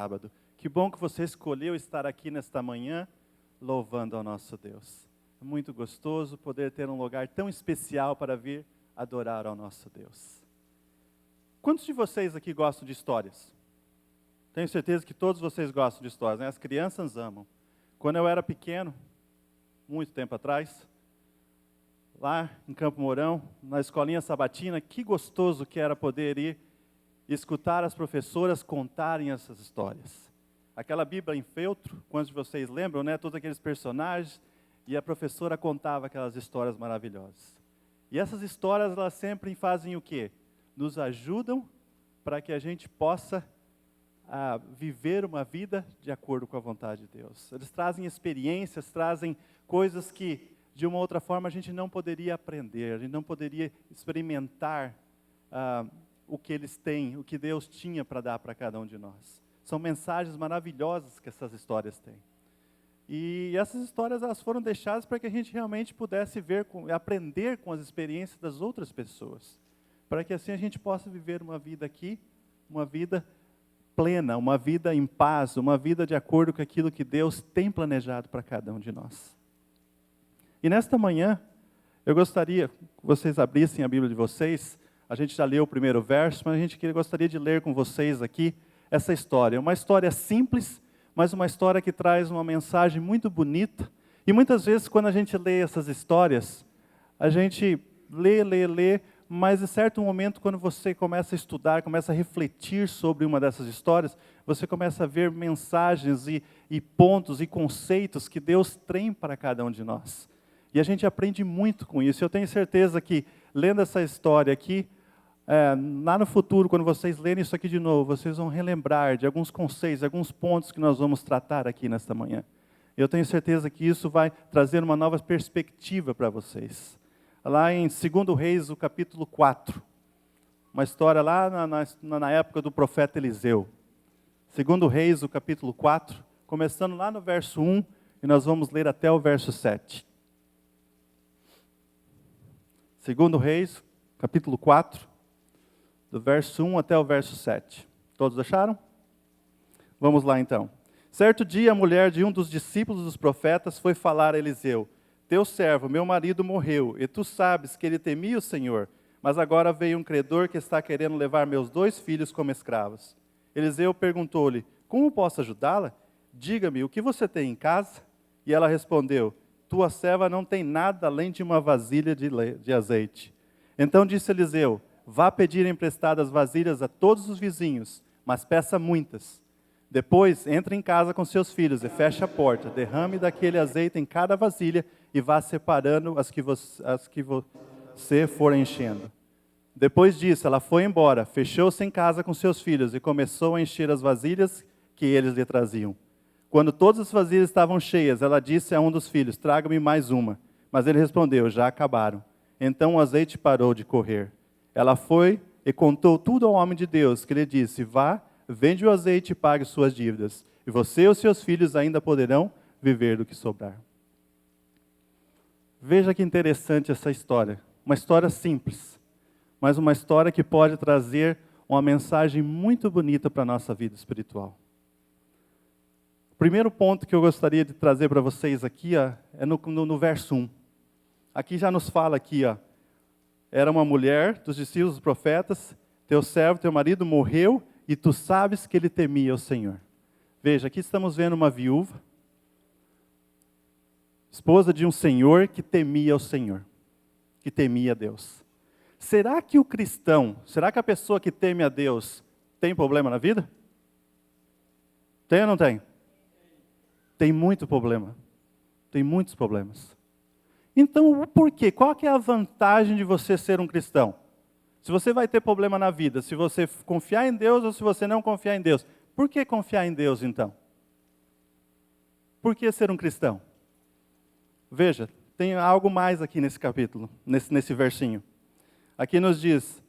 sábado. Que bom que você escolheu estar aqui nesta manhã, louvando ao nosso Deus. É muito gostoso poder ter um lugar tão especial para vir adorar ao nosso Deus. Quantos de vocês aqui gostam de histórias? Tenho certeza que todos vocês gostam de histórias, né? As crianças amam. Quando eu era pequeno, muito tempo atrás, lá em Campo Mourão, na escolinha sabatina, que gostoso que era poder ir e escutar as professoras contarem essas histórias. Aquela Bíblia em feltro, quantos de vocês lembram, né? Todos aqueles personagens, e a professora contava aquelas histórias maravilhosas. E essas histórias, elas sempre fazem o quê? Nos ajudam para que a gente possa viver uma vida de acordo com a vontade de Deus. Eles trazem experiências, trazem coisas que, de uma outra forma, a gente não poderia aprender, a gente não poderia experimentar o que eles têm, o que Deus tinha para dar para cada um de nós. São mensagens maravilhosas que essas histórias têm. E essas histórias, elas foram deixadas para que a gente realmente pudesse ver, aprender com as experiências das outras pessoas. Para que assim a gente possa viver uma vida aqui, uma vida plena, uma vida em paz, uma vida de acordo com aquilo que Deus tem planejado para cada um de nós. E nesta manhã, eu gostaria que vocês abrissem a Bíblia de vocês. A gente já leu o primeiro verso, mas a gente gostaria de ler com vocês aqui essa história. Uma história simples, mas uma história que traz uma mensagem muito bonita. E muitas vezes, quando a gente lê essas histórias, a gente lê, mas em certo momento, quando você começa a estudar, começa a refletir sobre uma dessas histórias, você começa a ver mensagens e pontos e conceitos que Deus tem para cada um de nós. E a gente aprende muito com isso. Eu tenho certeza que, lendo essa história aqui, lá no futuro, quando vocês lerem isso aqui de novo, vocês vão relembrar de alguns conceitos, alguns pontos que nós vamos tratar aqui nesta manhã. Eu tenho certeza que isso vai trazer uma nova perspectiva para vocês. Lá em 2 Reis, o capítulo 4, uma história lá na época do profeta Eliseu. 2 Reis, o capítulo 4, começando lá no verso 1, e nós vamos ler até o verso 7. 2 Reis, capítulo 4, do verso 1 até o verso 7. Todos acharam? Vamos lá então. Certo dia, a mulher de um dos discípulos dos profetas foi falar a Eliseu: teu servo, meu marido, morreu, e tu sabes que ele temia o Senhor, mas agora veio um credor que está querendo levar meus 2 filhos como escravos. Eliseu perguntou-lhe: como posso ajudá-la? Diga-me, o que você tem em casa? E ela respondeu: tua serva não tem nada além de uma vasilha de azeite. Então disse Eliseu: vá pedir emprestadas vasilhas a todos os vizinhos, mas peça muitas. Depois, entre em casa com seus filhos e feche a porta, derrame daquele azeite em cada vasilha e vá separando as que você for enchendo. Depois disso, ela foi embora, fechou-se em casa com seus filhos e começou a encher as vasilhas que eles lhe traziam. Quando todas as vasilhas estavam cheias, ela disse a um dos filhos: traga-me mais uma. Mas ele respondeu: já acabaram. Então o azeite parou de correr. Ela foi e contou tudo ao homem de Deus, que lhe disse: vá, vende o azeite e pague suas dívidas, e você e os seus filhos ainda poderão viver do que sobrar. Veja que interessante essa história. Uma história simples, mas uma história que pode trazer uma mensagem muito bonita para a nossa vida espiritual. O primeiro ponto que eu gostaria de trazer para vocês aqui é no verso 1. Aqui já nos fala aqui, era uma mulher dos discípulos dos profetas, teu servo, teu marido morreu, e tu sabes que ele temia o Senhor. Veja, aqui estamos vendo uma viúva, esposa de um senhor que temia o Senhor, que temia Deus. Será que o cristão, será que a pessoa que teme a Deus tem problema na vida? Tem ou não tem? Tem muito problema. Tem muitos problemas. Então, por quê? Qual que é a vantagem de você ser um cristão? Se você vai ter problema na vida, se você confiar em Deus ou se você não confiar em Deus. Por que confiar em Deus, então? Por que ser um cristão? Veja, tem algo mais aqui nesse capítulo, nesse versinho. Aqui nos diz,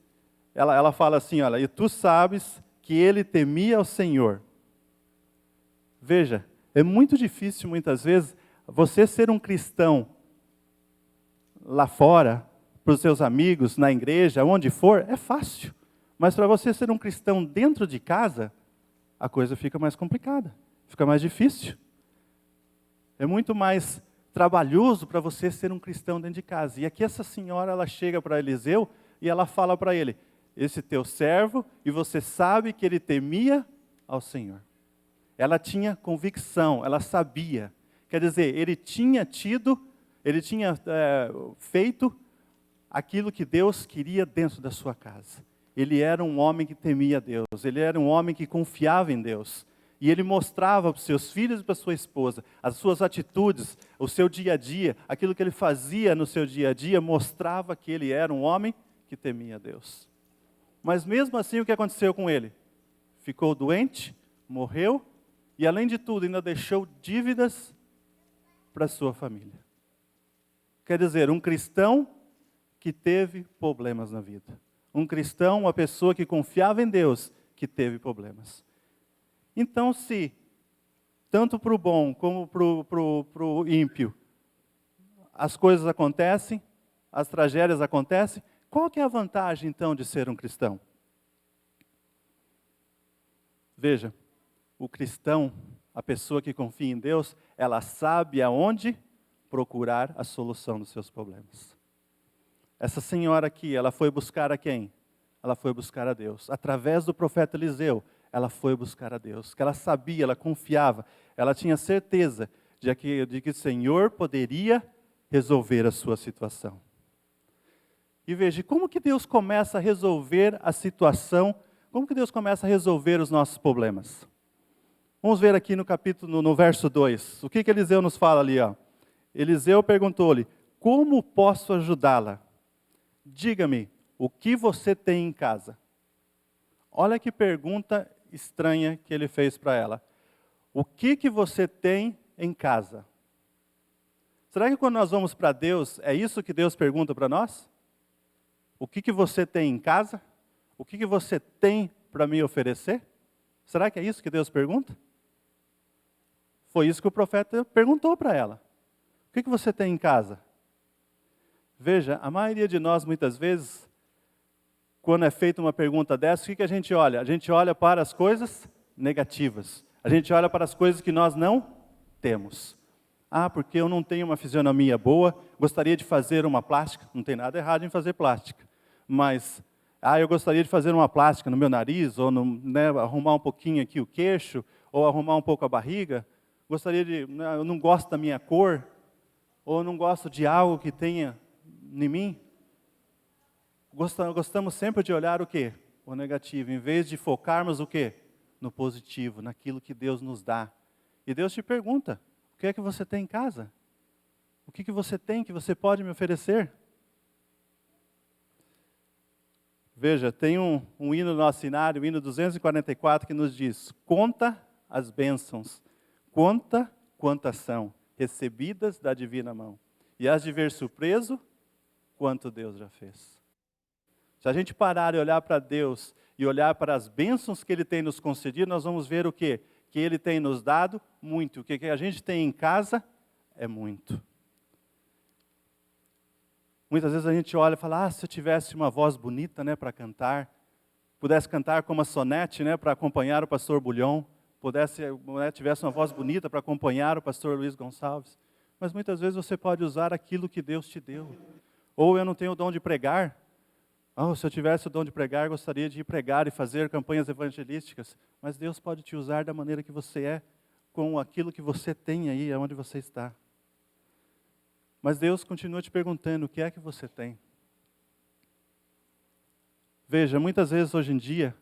ela fala assim, olha, e tu sabes que ele temia o Senhor. Veja, é muito difícil muitas vezes você ser um cristão lá fora, para os seus amigos, na igreja, onde for, é fácil. Mas para você ser um cristão dentro de casa, a coisa fica mais complicada, fica mais difícil. É muito mais trabalhoso para você ser um cristão dentro de casa. E aqui essa senhora, ela chega para Eliseu e ela fala para ele, esse teu servo, e você sabe que ele temia ao Senhor. Ela tinha convicção, ela sabia. Quer dizer, ele tinha feito aquilo que Deus queria dentro da sua casa. Ele era um homem que temia a Deus, ele era um homem que confiava em Deus. E ele mostrava para os seus filhos e para sua esposa, as suas atitudes, o seu dia a dia, aquilo que ele fazia no seu dia a dia, mostrava que ele era um homem que temia a Deus. Mas mesmo assim, o que aconteceu com ele? Ficou doente, morreu, e além de tudo, ainda deixou dívidas para sua família. Quer dizer, um cristão que teve problemas na vida. Um cristão, uma pessoa que confiava em Deus, que teve problemas. Então, se, tanto para o bom como para o ímpio, as coisas acontecem, as tragédias acontecem, qual que é a vantagem, então, de ser um cristão? Veja, o cristão, a pessoa que confia em Deus, ela sabe aonde procurar a solução dos seus problemas. Essa senhora aqui, ela foi buscar a quem? Ela foi buscar a Deus. Através do profeta Eliseu, ela foi buscar a Deus. Que ela sabia, ela confiava, ela tinha certeza de que o Senhor poderia resolver a sua situação. E veja, como que Deus começa a resolver a situação, como que Deus começa a resolver os nossos problemas? Vamos ver aqui no verso 2, o que Eliseu nos fala ali, ó. Eliseu perguntou-lhe, como posso ajudá-la? Diga-me, o que você tem em casa? Olha que pergunta estranha que ele fez para ela. O que você tem em casa? Será que quando nós vamos para Deus, é isso que Deus pergunta para nós? O que você tem em casa? O que você tem para me oferecer? Será que é isso que Deus pergunta? Foi isso que o profeta perguntou para ela. O que você tem em casa? Veja, a maioria de nós, muitas vezes, quando é feita uma pergunta dessa, o que a gente olha? A gente olha para as coisas negativas. A gente olha para as coisas que nós não temos. Ah, porque eu não tenho uma fisionomia boa, gostaria de fazer uma plástica. Não tem nada errado em fazer plástica. Mas, eu gostaria de fazer uma plástica no meu nariz, ou arrumar um pouquinho aqui o queixo, ou arrumar um pouco a barriga. Eu não gosto da minha cor, ou eu não gosto de algo que tenha em mim. Gostamos sempre de olhar o quê? O negativo, em vez de focarmos o quê? No positivo, naquilo que Deus nos dá. E Deus te pergunta, o que é que você tem em casa? O que você tem que você pode me oferecer? Veja, tem um hino no nosso cenário, o hino 244, que nos diz, conta as bênçãos, conta quantas são, recebidas da divina mão, e as de ver surpreso, quanto Deus já fez. Se a gente parar e olhar para Deus, e olhar para as bênçãos que Ele tem nos concedido, nós vamos ver o quê? Que Ele tem nos dado muito, o que a gente tem em casa é muito. Muitas vezes a gente olha e fala, se eu tivesse uma voz bonita, para cantar, pudesse cantar como a Sonete, para acompanhar o pastor Bulhon, tivesse uma voz bonita para acompanhar o pastor Luiz Gonçalves. Mas muitas vezes você pode usar aquilo que Deus te deu. Ou eu não tenho o dom de pregar. Se eu tivesse o dom de pregar, gostaria de ir pregar e fazer campanhas evangelísticas. Mas Deus pode te usar da maneira que você é, com aquilo que você tem aí, onde você está. Mas Deus continua te perguntando, o que é que você tem? Veja, muitas vezes hoje em dia,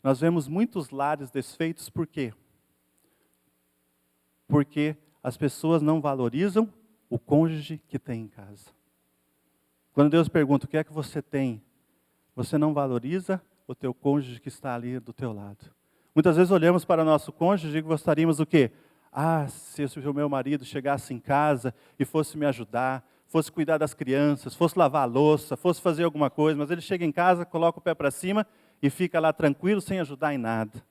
nós vemos muitos lares desfeitos, por quê? Porque as pessoas não valorizam o cônjuge que tem em casa. Quando Deus pergunta, o que é que você tem? Você não valoriza o teu cônjuge que está ali do teu lado. Muitas vezes olhamos para o nosso cônjuge e gostaríamos o quê? Se o meu marido chegasse em casa e fosse me ajudar, fosse cuidar das crianças, fosse lavar a louça, fosse fazer alguma coisa, mas ele chega em casa, coloca o pé para cima e fica lá tranquilo, sem ajudar em nada.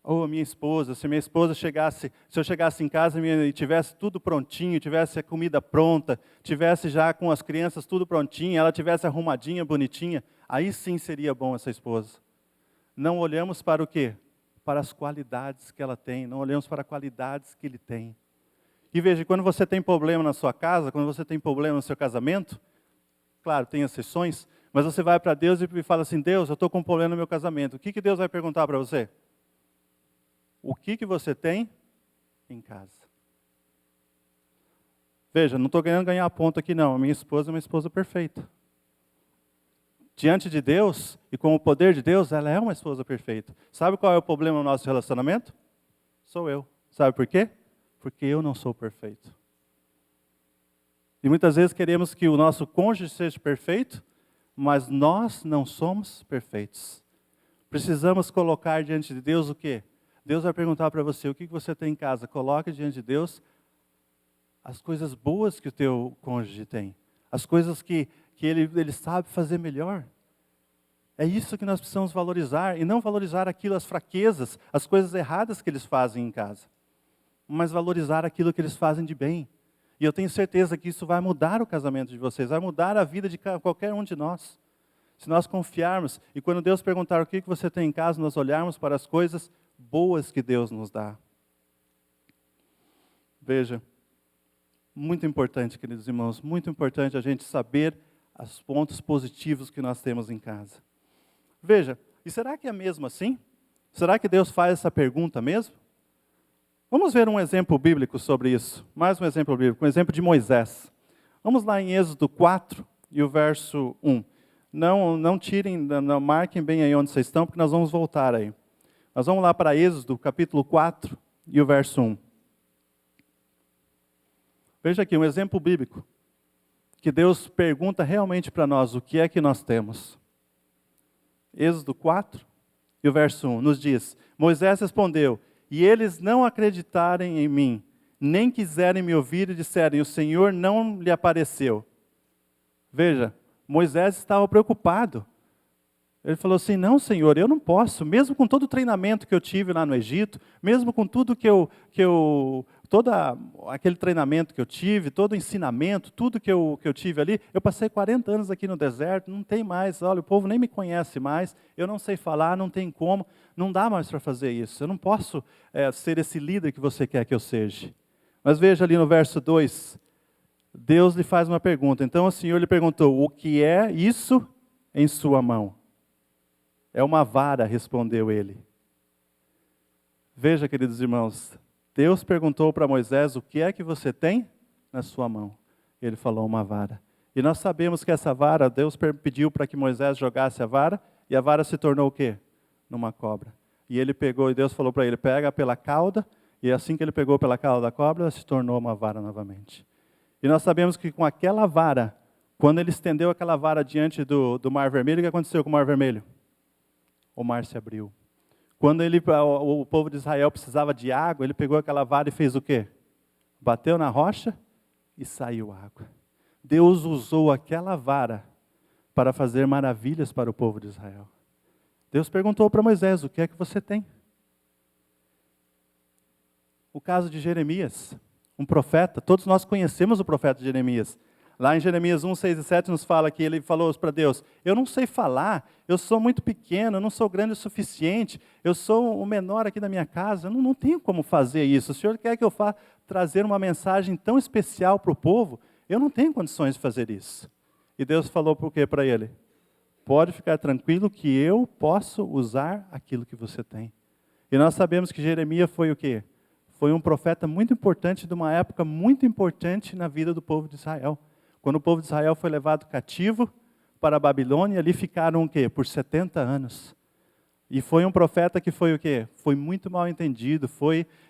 Ou a minha esposa, se eu chegasse em casa e tivesse tudo prontinho, tivesse a comida pronta, tivesse já com as crianças tudo prontinho, ela tivesse arrumadinha, bonitinha, aí sim seria bom essa esposa. Não olhamos para o quê? para as qualidades que ela tem, não olhamos para as qualidades que ele tem. E veja, quando você tem problema na sua casa, quando você tem problema no seu casamento, claro, tem exceções, mas você vai para Deus e fala assim, Deus, eu estou com um problema no meu casamento. O que Deus vai perguntar para você? O que você tem em casa? Veja, não estou querendo ganhar ponto aqui não, a minha esposa é uma esposa perfeita. Diante de Deus, e com o poder de Deus, ela é uma esposa perfeita. Sabe qual é o problema no nosso relacionamento? Sou eu. Sabe por quê? Porque eu não sou perfeito. E muitas vezes queremos que o nosso cônjuge seja perfeito, mas nós não somos perfeitos. Precisamos colocar diante de Deus o quê? Deus vai perguntar para você, o que você tem em casa? Coloque diante de Deus as coisas boas que o teu cônjuge tem. As coisas que ele sabe fazer melhor. É isso que nós precisamos valorizar, e não valorizar aquilo, as fraquezas, as coisas erradas que eles fazem em casa, mas valorizar aquilo que eles fazem de bem. E eu tenho certeza que isso vai mudar o casamento de vocês, vai mudar a vida de qualquer um de nós. Se nós confiarmos, e quando Deus perguntar o que você tem em casa, nós olharmos para as coisas boas que Deus nos dá. Veja, muito importante, queridos irmãos, muito importante a gente saber os pontos positivos que nós temos em casa. Veja, e será que é mesmo assim? Será que Deus faz essa pergunta mesmo? Vamos ver um exemplo bíblico sobre isso. Mais um exemplo bíblico, um exemplo de Moisés. Vamos lá em Êxodo 4 e o verso 1. Não tirem, não marquem bem aí onde vocês estão, porque nós vamos voltar aí. Nós vamos lá para Êxodo, capítulo 4 e o verso 1. Veja aqui, um exemplo bíblico, que Deus pergunta realmente para nós o que é que nós temos. Êxodo 4 e o verso 1 nos diz, Moisés respondeu, e eles não acreditarem em mim, nem quiserem me ouvir e disserem, o Senhor não lhe apareceu. Veja, Moisés estava preocupado. Ele falou assim, não, Senhor, eu não posso, mesmo com todo o treinamento que eu tive lá no Egito, mesmo com tudo todo aquele treinamento que eu tive, todo o ensinamento, tudo que eu tive ali, eu passei 40 anos aqui no deserto, não tem mais, olha, o povo nem me conhece mais, eu não sei falar, não tem como, não dá mais para fazer isso, eu não posso ser esse líder que você quer que eu seja. Mas veja ali no verso 2, Deus lhe faz uma pergunta, então o Senhor lhe perguntou, o que é isso em sua mão? É uma vara, respondeu ele. Veja, queridos irmãos, Deus perguntou para Moisés, o que é que você tem na sua mão? Ele falou, uma vara. E nós sabemos que essa vara, Deus pediu para que Moisés jogasse a vara, e a vara se tornou o quê? Numa cobra. E ele pegou, e Deus falou para ele, pega pela cauda, e assim que ele pegou pela cauda da cobra, ela se tornou uma vara novamente. E nós sabemos que com aquela vara, quando ele estendeu aquela vara diante do Mar Vermelho, o que aconteceu com o Mar Vermelho? O mar se abriu. Quando o povo de Israel precisava de água, ele pegou aquela vara e fez o quê? Bateu na rocha e saiu água. Deus usou aquela vara para fazer maravilhas para o povo de Israel. Deus perguntou para Moisés, o que é que você tem? O caso de Jeremias, um profeta, todos nós conhecemos o profeta Jeremias. Lá em Jeremias 1, 6 e 7 nos fala que ele falou para Deus, eu não sei falar, eu sou muito pequeno, eu não sou grande o suficiente, eu sou o menor aqui da minha casa, eu não tenho como fazer isso. O Senhor quer que eu trazer uma mensagem tão especial para o povo? Eu não tenho condições de fazer isso. E Deus falou por quê para ele? Pode ficar tranquilo que eu posso usar aquilo que você tem. E nós sabemos que Jeremias foi o quê? Foi um profeta muito importante de uma época muito importante na vida do povo de Israel. Quando o povo de Israel foi levado cativo para a Babilônia, ali ficaram o quê? Por 70 anos. E foi um profeta que foi o quê? Foi muito mal entendido,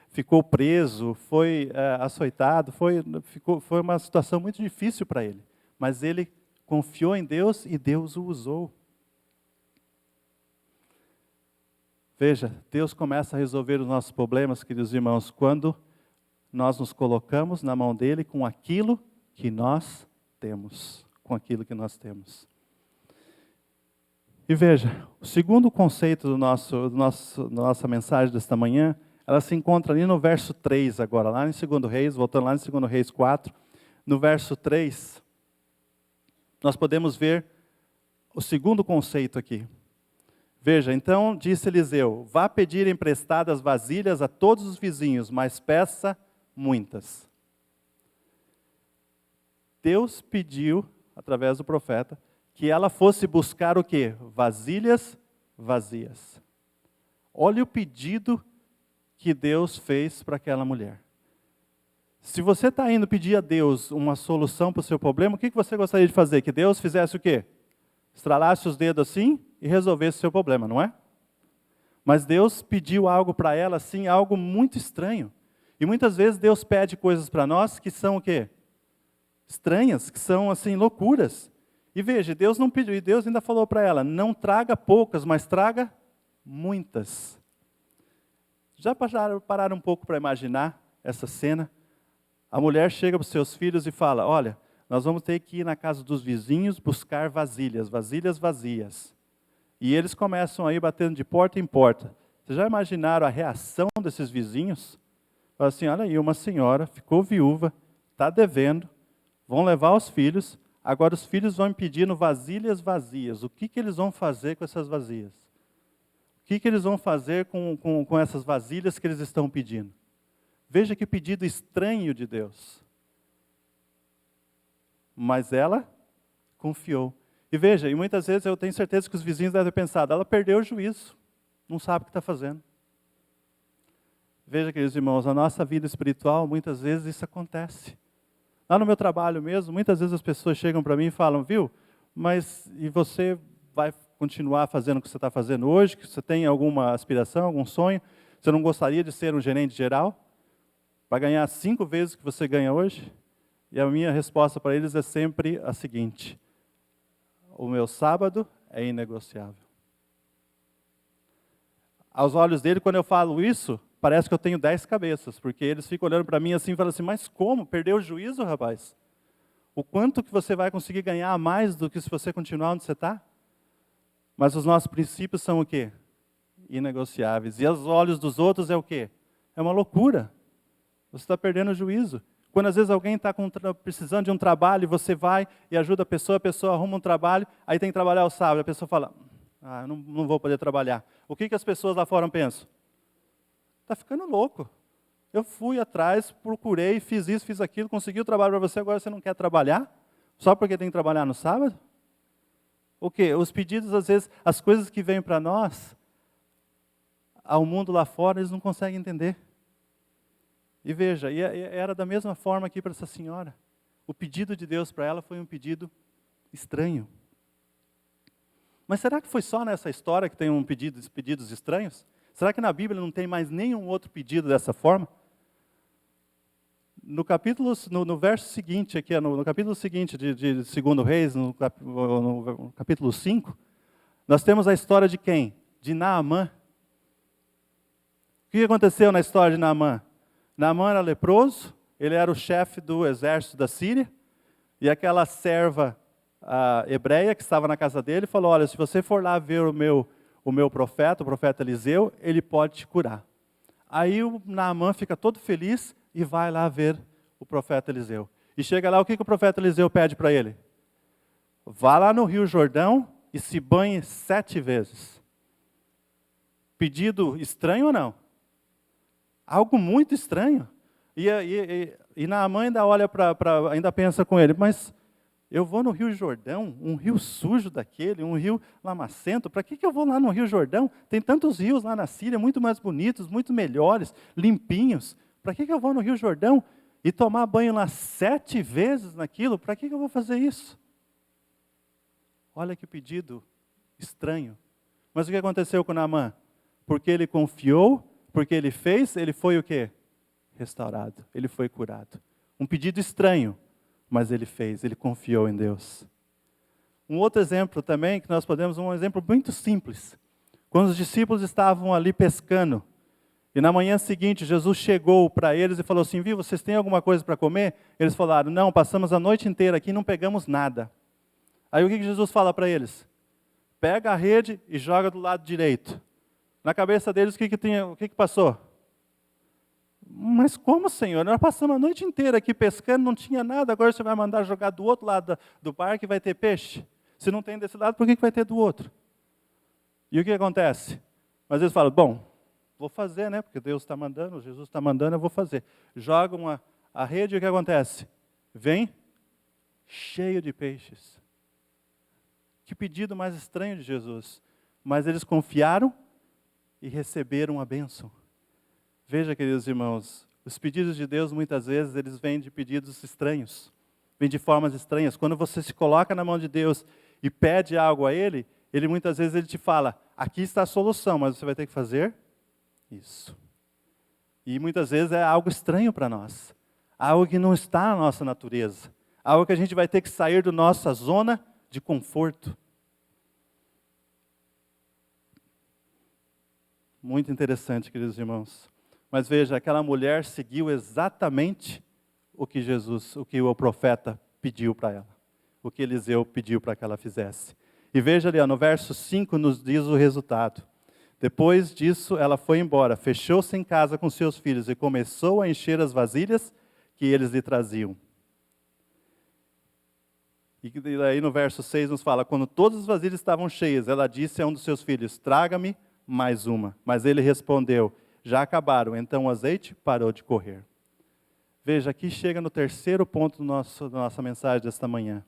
ficou preso, foi açoitado, foi uma situação muito difícil para ele. Mas ele confiou em Deus e Deus o usou. Veja, Deus começa a resolver os nossos problemas, queridos irmãos, quando nós nos colocamos na mão dele com aquilo que nós temos, com aquilo que nós temos. E veja, o segundo conceito da nossa mensagem desta manhã, ela se encontra ali no verso 3 agora, lá em 2 Reis, voltando lá em 2 Reis 4, no verso 3, nós podemos ver o segundo conceito aqui. Veja, então disse Eliseu, vá pedir emprestadas vasilhas a todos os vizinhos, mas peça muitas. Deus pediu, através do profeta, que ela fosse buscar o quê? Vasilhas vazias. Olha o pedido que Deus fez para aquela mulher. Se você está indo pedir a Deus uma solução para o seu problema, o que você gostaria de fazer? Que Deus fizesse o quê? Estralasse os dedos assim e resolvesse o seu problema, não é? Mas Deus pediu algo para ela, assim, algo muito estranho. E muitas vezes Deus pede coisas para nós que são o quê? Estranhas, que são assim, loucuras. E veja, Deus não pediu, e Deus ainda falou para ela, não traga poucas, mas traga muitas. Já pararam um pouco para imaginar essa cena? A mulher chega para os seus filhos e fala, olha, nós vamos ter que ir na casa dos vizinhos buscar vasilhas vazias. E eles começam a ir batendo de porta em porta. Vocês já imaginaram a reação desses vizinhos? Fala assim, olha aí, uma senhora ficou viúva, está devendo, vão levar os filhos, agora os filhos vão pedindo vasilhas vazias. O que eles vão fazer com essas vazias? O que eles vão fazer com essas vasilhas que eles estão pedindo? Veja que pedido estranho de Deus. Mas ela confiou. E veja, e muitas vezes eu tenho certeza que os vizinhos devem ter pensado, ela perdeu o juízo, não sabe o que está fazendo. Veja, queridos irmãos, na nossa vida espiritual, muitas vezes isso acontece. Lá no meu trabalho mesmo, muitas vezes as pessoas chegam para mim e falam, viu, mas e você vai continuar fazendo o que você está fazendo hoje? Que você tem alguma aspiração, algum sonho? Você não gostaria de ser um gerente geral? Para ganhar 5 vezes o que você ganha hoje? E a minha resposta para eles é sempre a seguinte, o meu sábado é inegociável. Aos olhos dele, quando eu falo isso, parece que eu tenho 10 cabeças, porque eles ficam olhando para mim assim e falam assim, mas como? Perdeu o juízo, rapaz? O quanto que você vai conseguir ganhar a mais do que se você continuar onde você está? Mas os nossos princípios são o quê? Inegociáveis. E aos olhos dos outros é o quê? É uma loucura. Você está perdendo o juízo. Quando às vezes alguém está precisando de um trabalho, e você vai e ajuda a pessoa arruma um trabalho, aí tem que trabalhar o sábado, a pessoa fala, eu não vou poder trabalhar. O que as pessoas lá fora pensam? Está ficando louco. Eu fui atrás, procurei, fiz isso, fiz aquilo, consegui o trabalho para você, agora você não quer trabalhar? Só porque tem que trabalhar no sábado? O quê? Os pedidos, às vezes, as coisas que vêm para nós, ao mundo lá fora, eles não conseguem entender. E veja, e era da mesma forma aqui para essa senhora. O pedido de Deus para ela foi um pedido estranho. Mas será que foi só nessa história que tem pedidos estranhos? Será que na Bíblia não tem mais nenhum outro pedido dessa forma? No verso seguinte, aqui, no capítulo seguinte de 2 Reis, no capítulo 5, nós temos a história de quem? De Naamã. O que aconteceu na história de Naamã? Naamã era leproso, ele era o chefe do exército da Síria, e aquela serva hebreia que estava na casa dele falou, olha, se você for lá ver o meu profeta, o profeta Eliseu, ele pode te curar. Aí o Naamã fica todo feliz e vai lá ver o profeta Eliseu. E chega lá, o que o profeta Eliseu pede para ele? Vá lá no Rio Jordão e se banhe 7 vezes. Pedido estranho ou não? Algo muito estranho. E Naamã ainda olha ainda pensa com ele, mas eu vou no Rio Jordão, um rio sujo daquele, um rio lamacento, para que eu vou lá no Rio Jordão? Tem tantos rios lá na Síria, muito mais bonitos, muito melhores, limpinhos. Para que eu vou no Rio Jordão e tomar banho lá 7 vezes naquilo? Para que eu vou fazer isso? Olha que pedido estranho. Mas o que aconteceu com Naamã? Porque ele confiou, porque ele fez, ele foi o quê? Restaurado, ele foi curado. Um pedido estranho, mas ele fez, ele confiou em Deus. Um outro exemplo também, que nós podemos, um exemplo muito simples. Quando os discípulos estavam ali pescando, e na manhã seguinte Jesus chegou para eles e falou assim, viu, vocês têm alguma coisa para comer? Eles falaram, não, passamos a noite inteira aqui e não pegamos nada. Aí o que Jesus fala para eles? Pega a rede e joga do lado direito. Na cabeça deles, o que passou? Mas como, Senhor? Nós passamos a noite inteira aqui pescando, não tinha nada, agora você vai mandar jogar do outro lado do barco e vai ter peixe? Se não tem desse lado, por que vai ter do outro? E o que acontece? Mas eles falam, bom, vou fazer, né? Porque Deus está mandando, Jesus está mandando, eu vou fazer. Jogam a rede e o que acontece? Vem cheio de peixes. Que pedido mais estranho de Jesus. Mas eles confiaram e receberam a bênção. Veja, queridos irmãos, os pedidos de Deus, muitas vezes, eles vêm de pedidos estranhos. Vêm de formas estranhas. Quando você se coloca na mão de Deus e pede algo a Ele, Ele muitas vezes ele te fala, aqui está a solução, mas você vai ter que fazer isso. E muitas vezes é algo estranho para nós. Algo que não está na nossa natureza. Algo que a gente vai ter que sair da nossa zona de conforto. Muito interessante, queridos irmãos. Mas veja, aquela mulher seguiu exatamente o que o profeta pediu para ela. O que Eliseu pediu para que ela fizesse. E veja ali, no verso 5 nos diz o resultado. Depois disso, ela foi embora, fechou-se em casa com seus filhos e começou a encher as vasilhas que eles lhe traziam. E daí no verso 6 nos fala, quando todas as vasilhas estavam cheias, ela disse a um dos seus filhos, traga-me mais uma. Mas ele respondeu, já acabaram. Então o azeite parou de correr. Veja, aqui chega no terceiro ponto da nossa mensagem desta manhã.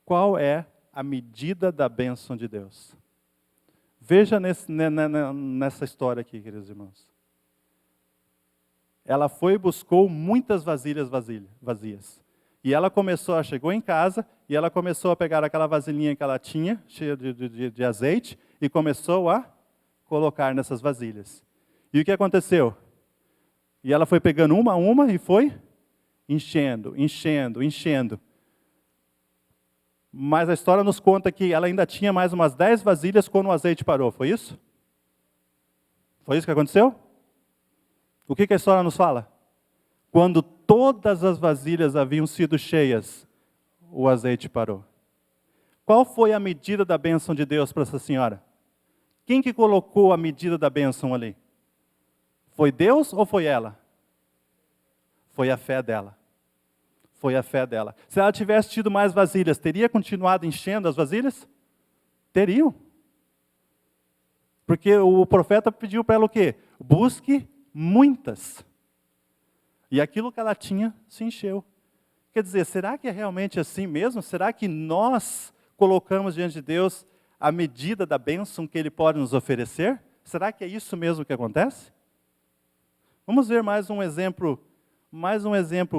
Qual é a medida da bênção de Deus? Veja nessa história aqui, queridos irmãos. Ela foi e buscou muitas vasilhas vazias. E ela chegou em casa, e ela começou a pegar aquela vasilhinha que ela tinha, cheia de azeite, e começou a colocar nessas vasilhas. E o que aconteceu? E ela foi pegando uma a uma e foi enchendo. Mas a história nos conta que ela ainda tinha mais umas 10 vasilhas quando o azeite parou, foi isso? Foi isso que aconteceu? O que a história nos fala? Quando todas as vasilhas haviam sido cheias, o azeite parou. Qual foi a medida da bênção de Deus para essa senhora? Quem que colocou a medida da bênção ali? Foi Deus ou foi ela? Foi a fé dela. Foi a fé dela. Se ela tivesse tido mais vasilhas, teria continuado enchendo as vasilhas? Teriam. Porque o profeta pediu para ela o quê? Busque muitas. E aquilo que ela tinha se encheu. Quer dizer, será que é realmente assim mesmo? Será que nós colocamos diante de Deus a medida da bênção que Ele pode nos oferecer? Será que é isso mesmo que acontece? Vamos ver mais um exemplo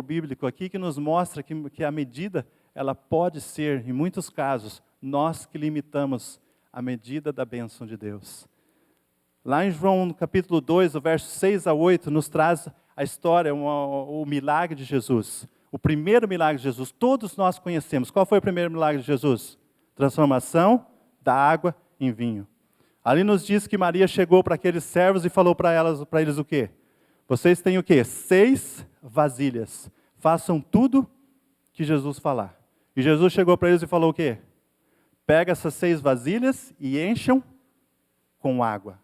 bíblico aqui que nos mostra que a medida, ela pode ser, em muitos casos, nós que limitamos a medida da bênção de Deus. Lá em João, no capítulo 2, o verso 6 a 8, nos traz a história, o milagre de Jesus. O primeiro milagre de Jesus, todos nós conhecemos. Qual foi o primeiro milagre de Jesus? Transformação da água em vinho. Ali nos diz que Maria chegou para aqueles servos e falou para eles o quê? Vocês têm o quê? 6 vasilhas. Façam tudo que Jesus falar. E Jesus chegou para eles e falou o quê? Pega essas 6 vasilhas e encham com água.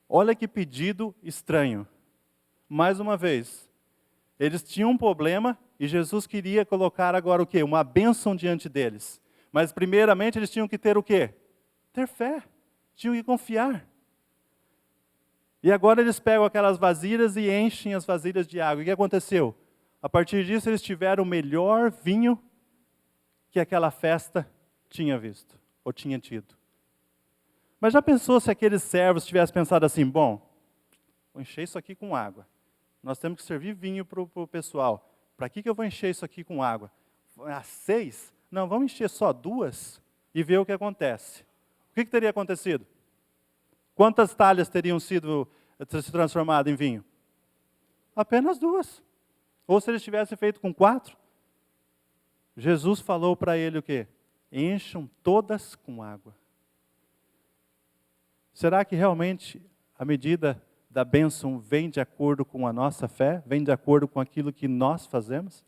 Olha que pedido estranho. Mais uma vez, eles tinham um problema e Jesus queria colocar agora o quê? Uma bênção diante deles. Mas primeiramente eles tinham que ter o quê? Ter fé. Tinham que confiar. E agora eles pegam aquelas vasilhas e enchem as vasilhas de água. E o que aconteceu? A partir disso eles tiveram o melhor vinho que aquela festa tinha visto, ou tinha tido. Mas já pensou se aqueles servos tivessem pensado assim, bom, vou encher isso aqui com água. Nós temos que servir vinho para o pessoal. Para que eu vou encher isso aqui com água? 6? Não, vamos encher só 2 e ver o que acontece. O que teria acontecido? Quantas talhas teriam se transformado em vinho? Apenas 2. Ou se eles tivessem feito com 4? Jesus falou para ele o quê? Encham todas com água. Será que realmente a medida da bênção vem de acordo com a nossa fé? Vem de acordo com aquilo que nós fazemos?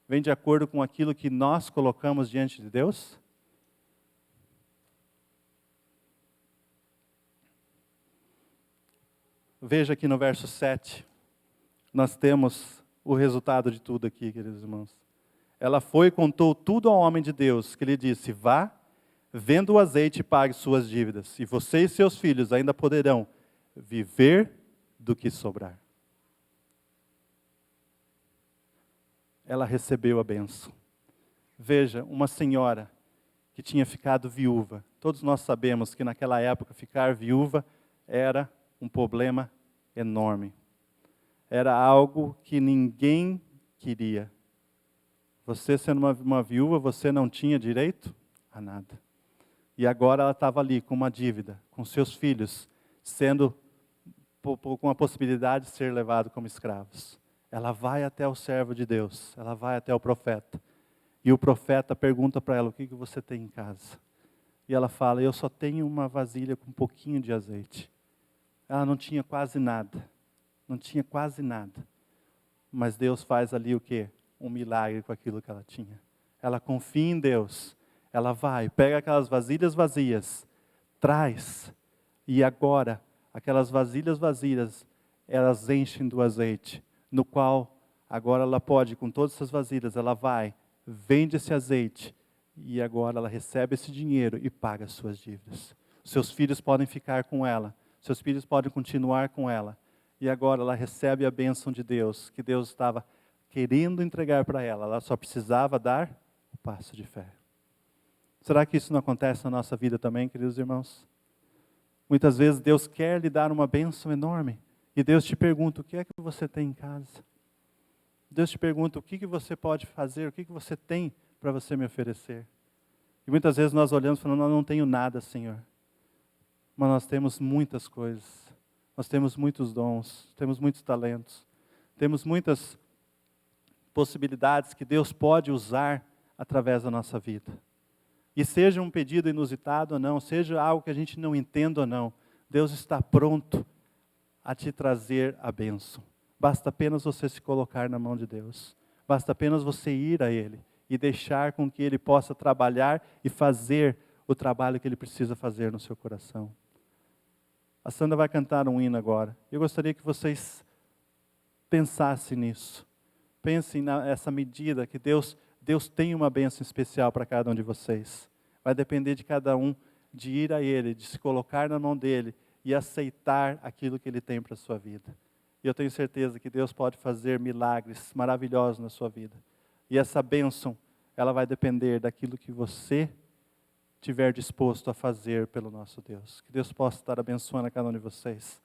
Vem de acordo com aquilo que nós colocamos diante de Deus? Veja aqui no verso 7, nós temos o resultado de tudo aqui, queridos irmãos. Ela foi e contou tudo ao homem de Deus, que lhe disse, vá, venda o azeite e pague suas dívidas, e você e seus filhos ainda poderão viver do que sobrar. Ela recebeu a bênção. Veja, uma senhora que tinha ficado viúva. Todos nós sabemos que naquela época ficar viúva era um problema enorme. Era algo que ninguém queria. Você sendo uma viúva, você não tinha direito a nada. E agora ela estava ali com uma dívida, com seus filhos, sendo com a possibilidade de ser levado como escravos. Ela vai até o servo de Deus, ela vai até o profeta. E o profeta pergunta para ela, o que você tem em casa? E ela fala, eu só tenho uma vasilha com um pouquinho de azeite. Ela não tinha quase nada. Não tinha quase nada. Mas Deus faz ali o quê? Um milagre com aquilo que ela tinha. Ela confia em Deus. Ela vai, pega aquelas vasilhas vazias, traz. E agora, aquelas vasilhas vazias, elas enchem do azeite. No qual, agora ela pode, com todas essas vasilhas, ela vai, vende esse azeite. E agora ela recebe esse dinheiro e paga as suas dívidas. Seus filhos podem ficar com ela. Seus filhos podem continuar com ela. E agora ela recebe a bênção de Deus, que Deus estava querendo entregar para ela. Ela só precisava dar o passo de fé. Será que isso não acontece na nossa vida também, queridos irmãos? Muitas vezes Deus quer lhe dar uma bênção enorme. E Deus te pergunta, o que é que você tem em casa? Deus te pergunta, o que você pode fazer? O que você tem para você me oferecer? E muitas vezes nós olhamos e falamos, eu não tenho nada, Senhor. Mas nós temos muitas coisas. Nós temos muitos dons, temos muitos talentos. Temos muitas possibilidades que Deus pode usar através da nossa vida. E seja um pedido inusitado ou não, seja algo que a gente não entenda ou não, Deus está pronto a te trazer a bênção. Basta apenas você se colocar na mão de Deus. Basta apenas você ir a Ele e deixar com que Ele possa trabalhar e fazer o trabalho que Ele precisa fazer no seu coração. A Sandra vai cantar um hino agora. Eu gostaria que vocês pensassem nisso. Pensem nessa medida que Deus tem uma bênção especial para cada um de vocês. Vai depender de cada um de ir a Ele, de se colocar na mão dEle e aceitar aquilo que Ele tem para a sua vida. E eu tenho certeza que Deus pode fazer milagres maravilhosos na sua vida. E essa bênção, ela vai depender daquilo que você estiver disposto a fazer pelo nosso Deus. Que Deus possa estar abençoando a cada um de vocês.